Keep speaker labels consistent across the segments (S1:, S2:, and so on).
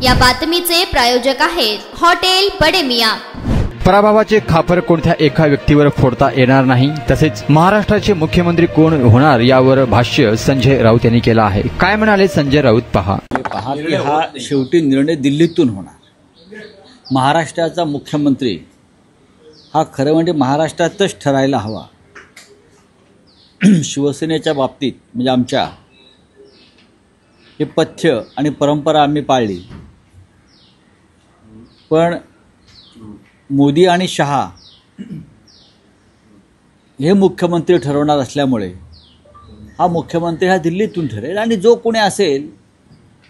S1: या बातमीचे प्रायोजक आहेत हॉटेल बडे मियां।
S2: पराभवाचे खापर कोणत्या एका व्यक्तीवर फोडता येणार नाही, तसेच महाराष्ट्राचे मुख्यमंत्री कोण होणार यावर भाष्य संजय राऊत यांनी केलं आहे। काय म्हणाले संजय राऊत पहा।
S3: हा शेवटी निर्णय दिल्लीतून होणार। महाराष्ट्राचा मुख्यमंत्री हा खरं म्हणजे महाराष्ट्रातच ठरायला हवा। शिवसेनेच्या बाबतीत म्हणजे आमच्या हे पथ्य आणि परंपरा आम्ही पाळली, पण मोदी आणि शहा हे मुख्यमंत्री ठरवणार असल्यामुळे हा मुख्यमंत्री हा दिल्लीतून ठरेल आणि जो कोणी असेल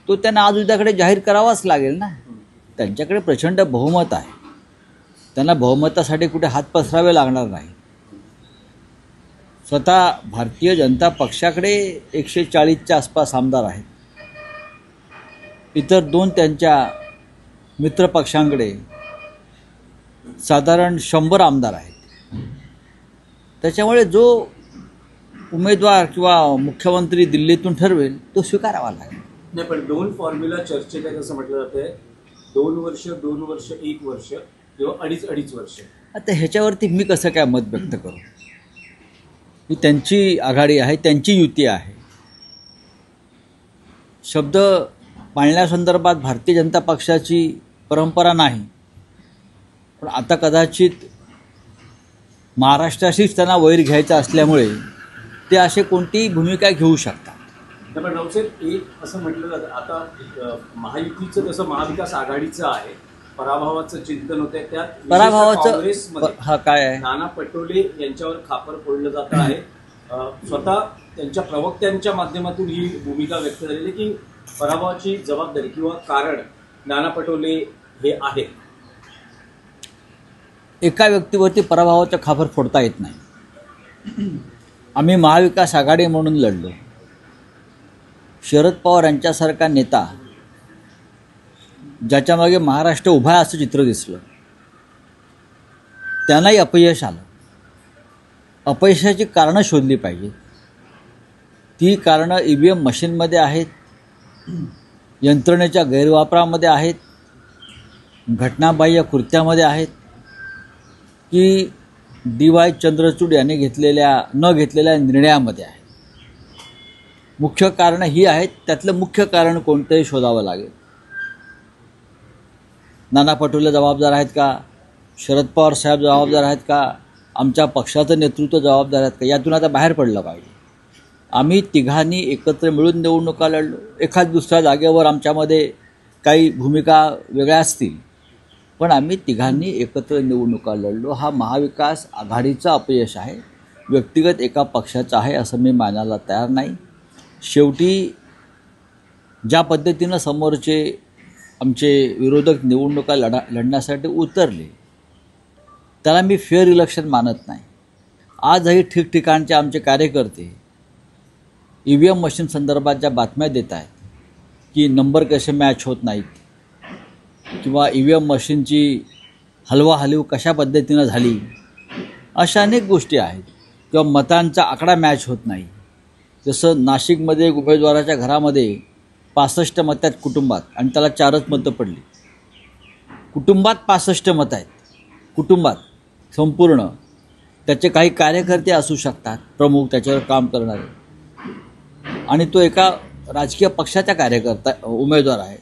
S3: तो त्यांना आज उद्याकडे जाहीर करावाच लागेल ना। त्यांच्याकडे प्रचंड बहुमत आहे, त्यांना बहुमतासाठी कुठे हात पसरावे लागणार नाही। स्वतः भारतीय जनता पक्षाकडे 140च्या आसपास आमदार आहेत, इतर दोन त्यांच्या मित्र पक्षांकडे साधारण 100 आमदार आहेत। त्याच्यामुळे जो उमेदवार किंवा मुख्यमंत्री दिल्लीतून ठरवेल तो स्वीकारावा लागेल।
S4: नाही, पण दोन फॉर्म्युला चर्चेत आहे असं म्हटलं जातंय, 2 वर्ष 2 वर्ष 1 वर्ष किंवा 2.5 वर्ष। आता
S3: ह्याच्यावरती मी कसं काय मत व्यक्त करू? ही त्यांची आघाडी आहे, त्यांची युती आहे। शब्द पाळण्यासंदर्भात भारतीय जनता पक्षाची परंपरा नाही, पण आता कदाचित महाराष्ट्राशीच त्यांना वैर घ्यायचा असल्यामुळे ते असे कोणतीही भूमिका घेऊ शकतात।
S4: पण रावसाहेब, एक असं म्हटलं जातं आता महायुतीचं जसं महाविकास आघाडीचं आहे, पराभवाचं चिंतन होतंय, त्यात
S3: पराभवाचं हा काय आहे,
S4: नाना पटोले यांच्यावर खापर फोडलं जात आहे। स्वतः त्यांच्या प्रवक्त्यांच्या माध्यमातून ही भूमिका व्यक्त झालेली की पराभवाची जबाबदारी किंवा कारण नाना पटोले हे आहेत।
S3: एका व्यक्तीवरती पराभवाचा खापर फोडता येत नाही। आम्ही महाविकास आघाडी म्हणून लढलो। शरद पवार यांच्यासारखा नेता ज्याच्या मागे महाराष्ट्र उभा आहे असं चित्र दिसलं, त्यांनाही अपयश आलं। अपयशाची कारणं शोधली पाहिजे। ती कारणं EVM मशीनमध्ये आहेत, यंत्रणेच्या गैरवापरामध्ये आहेत, घटनाबाह्य कृत्यामध्ये आहेत, की DY चंद्रचूड यांनी न घेतलेल्या निर्णयामध्ये आहे। मुख्य कारणं ही आहेत, त्यातलं मुख्य कारण कोणतंही शोधावं लागेल। नाना पटोले जबाबदार आहेत का? शरद पवार साहेब जबाबदार आहेत का? आमच्या पक्षाचं नेतृत्व जबाबदार आहेत का? यातून आता बाहेर पडलं पाहिजे। आम्ही तिघांनी एकत्र मिळून निवडणुका लढलो। एखाद दुसऱ्या जागेवर आमच्यामध्ये काही भूमिका वेगळ्या असतील, पण आम्ही तिघांनी एकत्र निवडणुका लढलो। हा महाविकास आघाडीचं अपयश आहे, व्यक्तिगत एका पक्षाचं आहे असं मी मानायला तयार नाही। शेवटी ज्या पद्धतीनं समोरचे आमचे विरोधक निवडणुका लढण्यासाठी उतरले त्याला मी फेअर इलेक्शन मानत नाही। आजही ठिकठिकाणचे आमचे कार्यकर्ते EVM मशीन संदर्भात ज्या बातम्या देत आहेत की नंबर कसे मॅच होत नाहीत किंवा EVM मशीनची हलवाहलव कशा पद्धतीनं झाली, अशा अनेक गोष्टी आहेत, किंवा मतांचा आकडा मॅच होत नाही। जसं नाशिकमध्ये उमेदवाराच्या घरामध्ये 65 मतं आहेत कुटुंबात आणि त्याला 4च मतं पडली। कुटुंबात 65 मतं आहेत, कुटुंबात संपूर्ण। त्याचे काही कार्यकर्ते असू शकतात प्रमुख, त्याच्यावर काम करणारे, आणि तो एका राजकीय पक्षाचा उमेदवार आहे।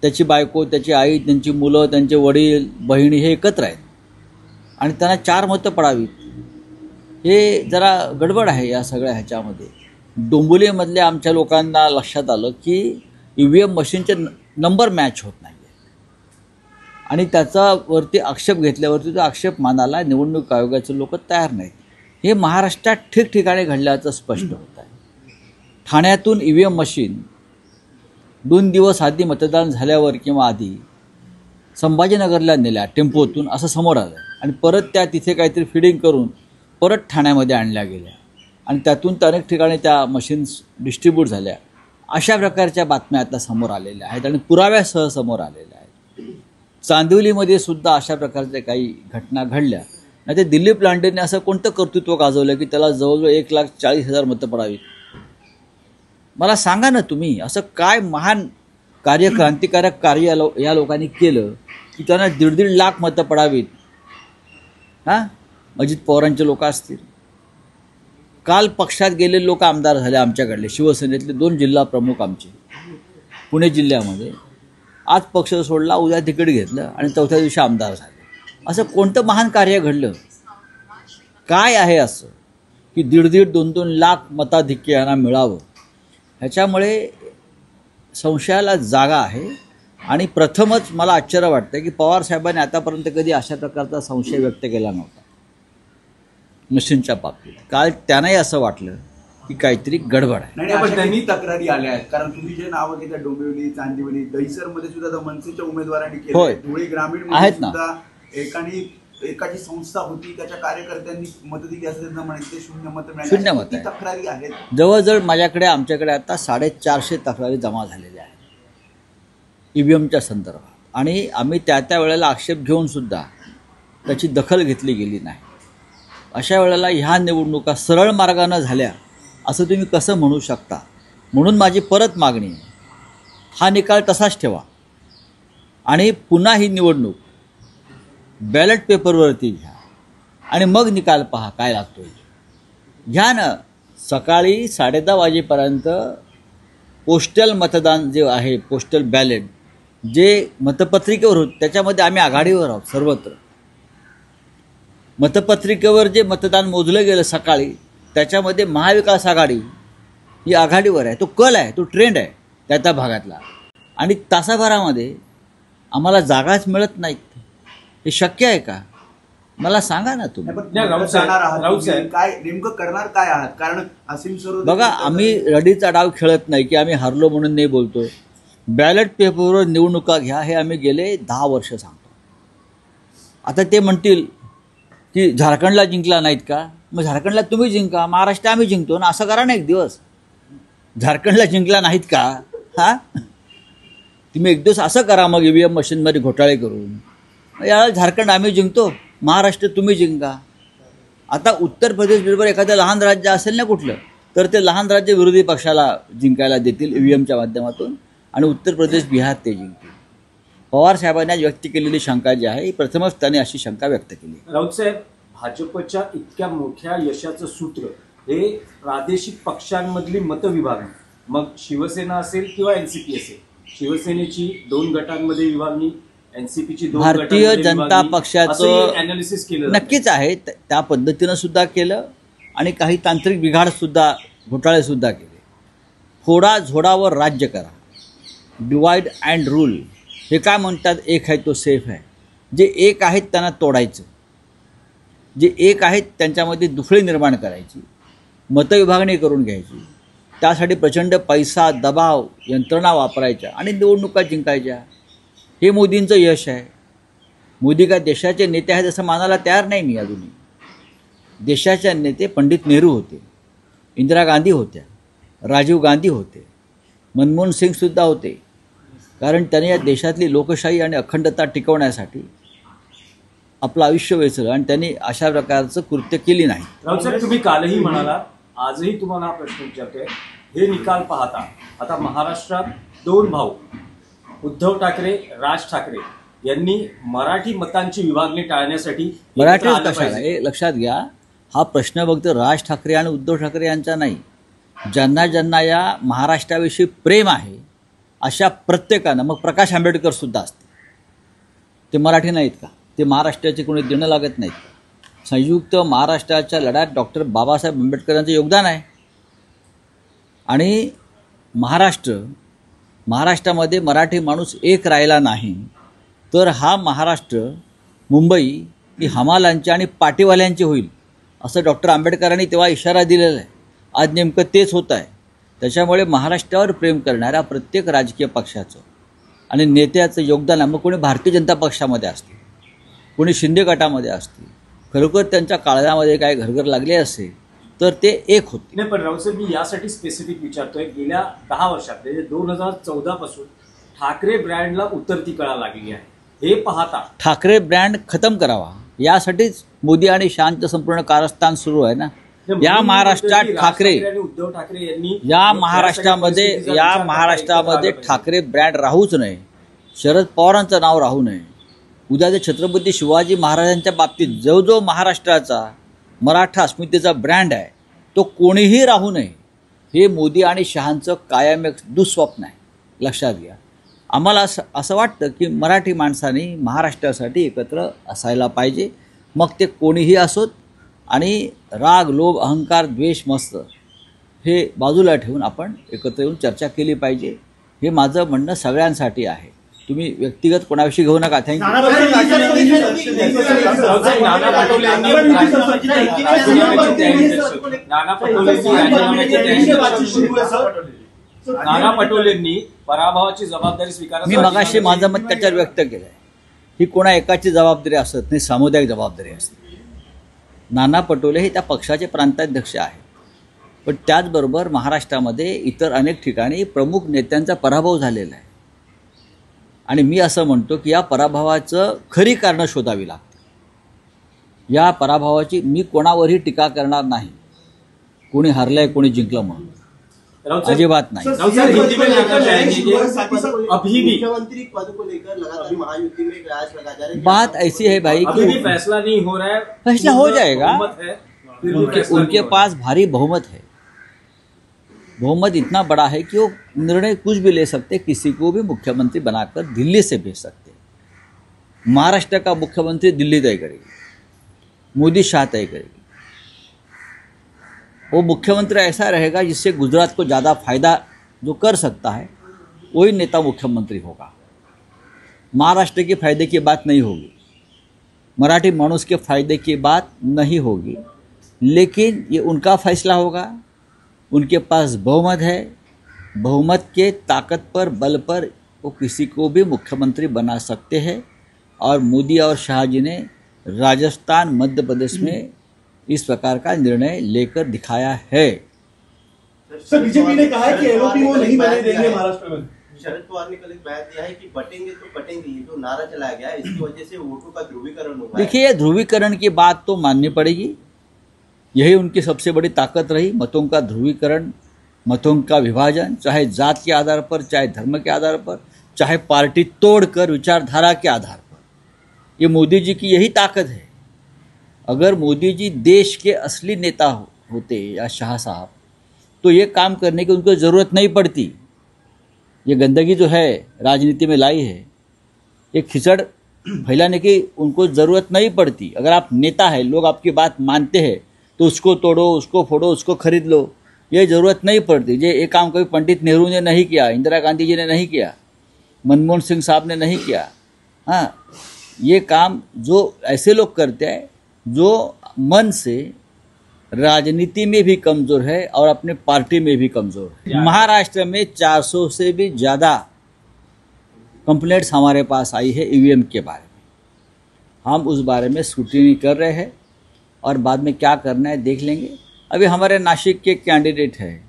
S3: त्याची बायको, त्याची आई, त्यांची मुलं, त्यांचे वडील, बहिणी हे एकत्र आहेत आणि त्यांना 4 मतं पडावीत, हे जरा गडबड आहे या सगळ्या ह्याच्यामध्ये। डोंबिवलीमधल्या आमच्या लोकांना लक्षात आलं की EVM मशीनचे नंबर मॅच होत नाही आणि त्याच्यावरती आक्षेप घेतल्यावरती तो आक्षेप मानायला निवडणूक आयोगाचे लोक तयार नाहीत। हे महाराष्ट्रात ठिकठिकाणी घडल्याचं स्पष्ट होत आहे। ठाण्यातून EVM मशीन 2 दिवस आधी मतदान झाल्यावर किंवा आधी संभाजीनगरला नेल्या टेम्पोतून असं समोर आलं आणि परत त्या तिथे काहीतरी फिडिंग करून परत ठाण्यामध्ये आणल्या गेल्या आणि त्यातून अनेक ठिकाणी त्या मशीन्स डिस्ट्रीब्यूट झाल्या। अशा प्रकारच्या बातम्या आता समोर आलेल्या आहेत आणि पुराव्यासह समोर आलेल्या आहेत। चांदिवलीमध्ये सुद्धा अशा प्रकारच्या काही घटना घडल्या। नाही ते दिलीप लांडेंनी असं कोणतं कर्तृत्व गाजवलं की त्याला जवळजवळ 1,40,000 मतं पडावीत? मला सांगा ना तुम्ही, असं काय महान क्रांतिकारक कार्य या लोकांनी केलं की त्यांना 1.5 लाख मतं पडावीत. हां, अजित पवारांचे लोक असतील. काल पक्षात गेलेले लोक आमदार झाले आमच्याकडले, शिवसेनेतले 2 जिल्हा प्रमुख आमचे पुणे जिल्ह्यामध्ये. आज पक्ष सोडला, उद्या तिकीट घेतलं आणि 4थ्या दिवशी आमदार झाले. असं कोणतं महान कार्य घडलं? काय आहे असं की 1.5-2 लाख मताधिक्य यांना मिळावं? ह्याच्यामुळे संशयाला जागा आहे. आणि प्रथमच मला आश्चर्य वाटतं की पवार साहेबांनी आतापर्यंत कधी अशा प्रकारचा संशय व्यक्त केला नव्हता मशीनच्या बाबतीत. काल त्यांनाही असं वाटलं की काहीतरी गडबड आहे.
S5: नाही, पण त्यांनी तक्रारी आल्या आहेत. कारण तुम्ही जे नावं घेता, डोंबिवली, चांदिवली, दहिसरमध्ये सुद्धा मनसेच्या उमेदवारांनी केलं. धुळे ग्रामीण
S3: आहेत ना,
S5: सुद्धा एकाची संस्था होती, त्याच्या कार्यकर्त्यांनी मतदिली असं म्हणायचं, 0 मतं
S3: मिळाली. 0 मतं
S5: तक्रारी आहेत.
S3: जवळजवळ आमच्याकडे आता 450 तक्रारी जमा झालेल्या आहेत EVMच्या संदर्भात. आणि आम्ही त्या वेळेला आक्षेप घेऊन सुद्धा त्याची दखल घेतली गेली नाही. अशा वेळेला ह्या निवडणुका सरळ मार्गानं झाल्या असं तुम्ही कसं म्हणू शकता? म्हणून माझी परत मागणी आहे, हा निकाल तसाच ठेवा आणि पुन्हा ही निवडणूक बॅलेट पेपरवरती घ्या आणि मग निकाल पहा काय लागतो. घ्या ना. सकाळी 10:30 वाजेपर्यंत पोस्टल मतदान जे आहे, पोस्टल बॅलेट जे मतपत्रिकेवर होत, त्याच्यामध्ये आम्ही आघाडीवर आहोत सर्वत्र. मतपत्रिकेवर जे मतदान मोजलं गेलं सकाळी, त्याच्यामध्ये महाविकास आघाडी ही आघाडीवर आहे. तो कल आहे, तो ट्रेंड आहे त्या भागातला. आणि तासाभरामध्ये आम्हाला जागाच मिळत नाहीत. हे शक्य आहे का? मला सांगा ना तुम्ही.
S5: काय नेमकं करणार काय आहात? कारण असीम सरोदे
S3: बघा, आम्ही रडीचा डाव खेळत नाही की आम्ही हरलो म्हणून नाही बोलतो. बॅलेट पेपरवर निवडणुका घ्या हे आम्ही गेले 10 वर्ष सांगतो. आता ते म्हणतील की झारखंडला जिंकला नाहीत का? मग झारखंडला तुम्ही जिंका, महाराष्ट्र आम्ही जिंकतो ना, असं करा ना एक दिवस. झारखंडला जिंकला नाहीत का? हां, तुम्ही एक दिवस असं करा मग EVM मशीनमध्ये घोटाळे करून. याला झारखंड आम्ही जिंकतो, महाराष्ट्र तुम्ही जिंका. आता उत्तर प्रदेश बरोबर एखादं लहान राज्य असेल ना कुठलं, तर ते लहान राज्य विरोधी पक्षाला जिंकायला देतील EVMच्या माध्यमातून आणि उत्तर प्रदेश, बिहार ते जिंकतील. पवार साहेबांनी व्यक्त केलेली शंका जी आहे, प्रथमच त्यांनी अशी शंका व्यक्त केली.
S4: राऊत साहेब, भाजपच्या इतक्या मोठ्या यशाचं सूत्र हे प्रादेशिक पक्षांमधली मतविभागणी, मग शिवसेना असेल किंवा NCP असेल. शिवसेनेची 2 गटांमध्ये विभागणी, NCPची 2
S3: भारतीय जनता पक्षाचं
S4: अनालिसिस केलं
S3: नक्कीच आहे. त्या पद्धतीनं सुद्धा केलं आणि काही तांत्रिक बिघाड सुद्धा, घोटाळे सुद्धा केले. फोडा झोडावर राज्य करा, डिवाइड अँड रूल. हे काय म्हणतात, एक आहे तो सेफ आहे. जे एक आहेत त्यांना तोडायचं, जे एक आहेत त्यांच्यामध्ये दुफळी निर्माण करायची, मतविभागणी करून घ्यायची. त्यासाठी प्रचंड पैसा, दबाव, यंत्रणा वापरायच्या आणि निवडणुका जिंकायच्या. हे मोदींचं यश आहे. मोदी काय देशाचे नेते आहेत असं मानायला तयार नाही मी अजूनही. देशाचे नेते पंडित नेहरू होते, इंदिरा गांधी होत्या, राजीव गांधी होते, मनमोहन सिंगसुद्धा होते. कारण त्याने या देशातली लोकशाही आणि अखंडता टिकवण्यासाठी आपलं आयुष्य वेचलं आणि त्यांनी अशा प्रकारचं कृत्य केली नाही.
S4: राऊत साहेब, तुम्ही कालही म्हणाला, आजही तुम्हाला हा प्रश्न विचारतोय, हे निकाल पाहता आता महाराष्ट्रात 2 भाऊ उद्धव ठाकरे, राज ठाकरे यांनी मराठी मतांची विभागणी टाळण्यासाठी
S3: मराठीच कशाला, हे लक्षात घ्या. हा प्रश्न फक्त राज ठाकरे आणि उद्धव ठाकरे यांचा नाही. ज्यांना ज्यांना या महाराष्ट्राविषयी प्रेम आहे अशा प्रत्येकानं, मग प्रकाश आंबेडकर सुद्धा असते, ते मराठी नाहीत का? ते महाराष्ट्राचे कोणी देणं लागत नाहीत. संयुक्त महाराष्ट्राच्या लढ्यात डॉक्टर बाबासाहेब आंबेडकरांचं योगदान आहे. आणि महाराष्ट्रामध्ये मराठी माणूस एक राहिला नाही तर हा महाराष्ट्र मुंबई ही हमालांची आणि पाटीवाल्यांची होईल, असं डॉक्टर आंबेडकरांनी तेव्हा इशारा दिलेला आहे. आज नेमकं तेच होत आहे. त्याच्यामुळे महाराष्ट्रावर प्रेम करणाऱ्या प्रत्येक राजकीय पक्षाचं आणि नेत्याचं योगदान आहे. मग कोणी भारतीय जनता पक्षामध्ये असते, कोणी शिंदे गटामध्ये असते, खरोखर त्यांच्या काळजामध्ये काय घरघर लागले असेल तर ते एक होते.
S4: नाही, पण राऊत साहेब, मी यासाठी स्पेसिफिक विचारतोय, गेल्या 10 वर्षात म्हणजे 2014 पासून ठाकरे ब्रँडला उतरती कळा लागली आहे. हे पाहता
S3: ठाकरे ब्रँड खतम करावा यासाठीच मोदी आणि शहांचं संपूर्ण कारस्थान सुरू आहे ना. या महाराष्ट्रात ठाकरे
S4: आणि उद्धव ठाकरे यांनी
S3: या महाराष्ट्रामध्ये ठाकरे ब्रँड राहूच नये, शरद पवारांचं नाव राहू नये. उद्या जे छत्रपती शिवाजी महाराजांच्या बाबतीत जो महाराष्ट्राचा मराठा अस्मितेचा ब्रँड आहे तो कोणीही राहू नये, हे मोदी आणि शहांचं कायम एक दुःस्वप्न आहे. लक्षात घ्या. आम्हाला असं वाटतं की मराठी माणसांनी महाराष्ट्रासाठी एकत्र असायला पाहिजे, मग ते कोणीही असोत. आणि राग, लोभ, अहंकार, द्वेष, मस्त हे बाजूला ठेवून आपण एकत्र येऊन चर्चा केली पाहिजे. हे माझं म्हणणं सगळ्यांसाठी आहे. तुम्ही व्यक्तिगत कोणाविषयी घेऊ नका. थँक्यू.
S4: नाना पटोलेंनी पराभवाची जबाबदारी स्वीकारली.
S3: मी मगाशी माझं मत त्याच्यावर व्यक्त केलं आहे. ही कोणा एकाची जबाबदारी असत नाही, सामुदायिक जबाबदारी असते. नाना पटोले हे त्या पक्षाचे प्रांताध्यक्ष आहेत, पण त्याचबरोबर महाराष्ट्रामध्ये इतर अनेक ठिकाणी प्रमुख नेत्यांचा पराभव झालेला आहे. आणि मी असं म्हणतो की या पराभवाचं खरी कारणं शोधावी लागतात. या पराभवाची मी कोणावरही टीका करणार नाही. कोणी हरलंय, कोणी जिंकलं म्हणून अजिबात नाही.
S6: मुख्यमंत्री पद को लेकर लगातार महायुति में प्रयास लगा जा रहे हैं.
S3: बात ऐसी है भाई
S4: अभी भी फैसला नहीं हो रहा है.
S3: फैसला हो जाएगा. उनके
S4: पास
S3: पास भारी बहुमत है. बहुमत इतना बड़ा है कि वो निर्णय कुछ भी ले सकते, किसी को भी मुख्यमंत्री बनाकर दिल्ली से भेज सकते. महाराष्ट्र का मुख्यमंत्री दिल्ली तय करेगी, मोदी शाह तय करेगी. वो मुख्यमंत्री ऐसा रहेगा जिससे गुजरात को ज़्यादा फायदा जो कर सकता है वही नेता मुख्यमंत्री होगा. महाराष्ट्र के फायदे की बात नहीं होगी, मराठी मानुस के फायदे की बात नहीं होगी, लेकिन ये उनका फैसला होगा. उनके पास बहुमत है. बहुमत के ताकत पर, बल पर वो किसी को भी मुख्यमंत्री बना सकते हैं. और मोदी और शाह जी ने राजस्थान, मध्य प्रदेश में इस प्रकार का निर्णय लेकर दिखाया है.
S7: सर, बीजेपी ने कहा है कि एलओपी वो नहीं बने देंगे महाराष्ट्र में.
S6: शरद पवार ने कल एक बयान दिया है कि बटेंगे तो बटेंगे, ये जो नारा चलाया गया है इसकी वजह से वोटों का ध्रुवीकरण होगा.
S3: देखिए, ध्रुवीकरण की बात तो माननी पड़ेगी. यही उनकी सबसे बड़ी ताकत रही, मतों का ध्रुवीकरण, मतों का विभाजन, चाहे जात के आधार पर, चाहे धर्म के आधार पर, चाहे पार्टी तोड़कर विचारधारा के आधार पर. ये मोदी जी की यही ताकत है. अगर मोदी जी देश के असली नेता होते या शाह साहब, तो ये काम करने की उनको ज़रूरत नहीं पड़ती. ये गंदगी जो है राजनीति में लाई है, ये खिचड़ फैलाने की उनको ज़रूरत नहीं पड़ती. अगर आप नेता है, लोग आपकी बात मानते हैं, तो उसको तोड़ो, उसको फोड़ो, उसको खरीद लो, ये ज़रूरत नहीं पड़ती. ये काम कभी पंडित नेहरू ने नहीं किया, इंदिरा गांधी जी ने नहीं किया, मनमोहन सिंह साहब ने नहीं किया. हाँ, ये काम जो ऐसे लोग करते हैं जो मन से राजनीति में भी कमज़ोर है और अपने पार्टी में भी कमज़ोर है. महाराष्ट्र में 400 से भी ज़्यादा कंप्लेंट्स हमारे पास आई है ईवीएम के बारे में. हम उस बारे में स्क्रूटिनी कर रहे हैं और बाद में क्या करना है देख लेंगे. अभी हमारे नासिक के कैंडिडेट है,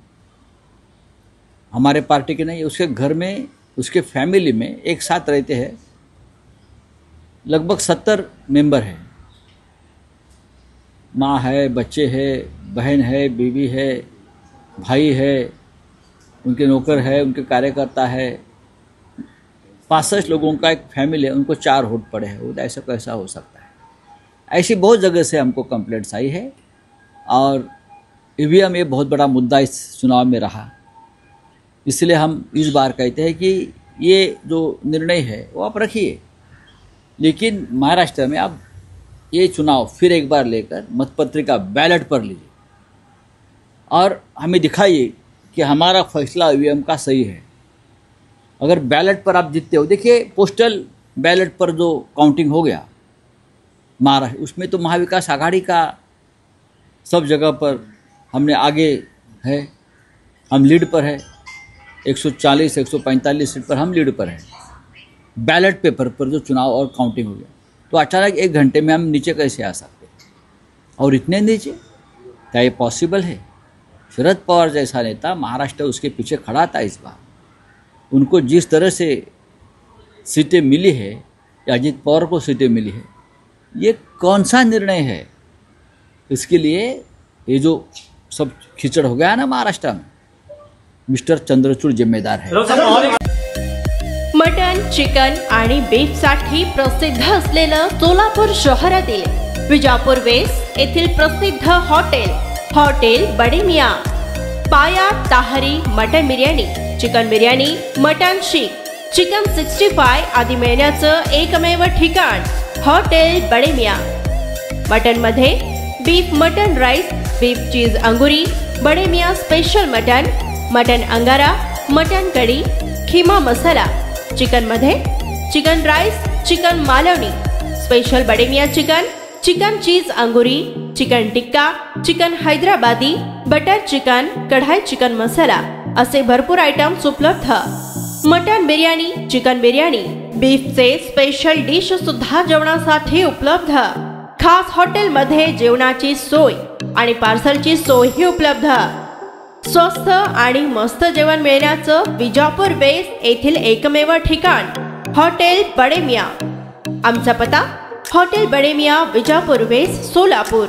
S3: हमारे पार्टी के नहीं, उसके घर में, उसके फैमिली में एक साथ रहते हैं लगभग 70 मेंबर हैं. माँ है, बच्चे हैं, बहन है, बीवी है, भाई है, उनके नौकर है, उनके कार्यकर्ता है. 65 लोगों का एक फैमिली है, उनको 4 वोट पड़े हैं. वो ऐसा कैसा हो सकता है? ऐसी बहुत जगह से हमको कंप्लेंट्स आई है. और ईवीएम ये बहुत बड़ा मुद्दा इस चुनाव में रहा. इसलिए हम इस बार कहते हैं कि ये जो निर्णय है वो आप रखिए, लेकिन महाराष्ट्र में आप ये चुनाव फिर एक बार लेकर मतपत्रिका बैलेट पर लीजिए और हमें दिखाइए कि हमारा फैसला ईवीएम का सही है. अगर बैलेट पर आप जीतते हो, देखिए पोस्टल बैलेट पर जो काउंटिंग हो गया महाराष्ट्र, उसमें तो महाविकास आघाड़ी का सब जगह पर हमने आगे है, हम लीड पर है. 140 145 सीट पर हम लीड पर हैं. बैलेट पेपर पर जो चुनाव और काउंटिंग हो गया, तो अचानक 1 घंटे में हम नीचे कैसे आ सकते? और इतने नीचे क्या ये पॉसिबल है? शरद पवार जैसा नेता, महाराष्ट्र उसके पीछे खड़ा था इस बार. उनको जिस तरह से सीटें मिली है या अजीत पवार को सीटें मिली है, ये कौन सा निर्णय है? इसके लिए ये जो सब खिचड़ हो गया ना महाराष्ट्र में, मिस्टर चंद्रचूड जिम्मेदार है।
S8: मटन, चिकन आणि बीफसाठी प्रसिद्ध असलेलं सोलापूर शहरातील विजापूर वेस्ट येथील प्रसिद्ध hotel Bade Miyan, paya tahari mutton biryani, chicken biryani, mutton seekh, chicken 65 आदी मिळण्याचं एकमेव ठिकाण हॉटेल बडे मियाँ। मटन मध्ये beef mutton rice, beef cheese angoori, Bade Miyan special mutton, mutton angara, mutton kadhi, keema masala. Chicken मध्ये chicken rice, chicken Malvani, special Bade Miyan chicken, chicken cheese angoori, chicken tikka, chicken Hyderabadi, butter chicken, kadai chicken masala असे भरपूर आयटम्स उपलब्ध। मटन बिर्याणी, चिकन बिर्याणी, बीफचे special dish सुद्धा जेवणासाठी उपलब्ध। खास हॉटेलमध्ये जेवणाची सोय आणि पार्सलची सोयही उपलब्ध। स्वस्त आणि मस्त जेवण मिळण्याचं विजापूर वेस्ट येथील एकमेव ठिकाण हॉटेल बडे मियाँ। आमचा पत्ता हॉटेल बडे मियाँ, विजापूर वेस्ट, सोलापूर।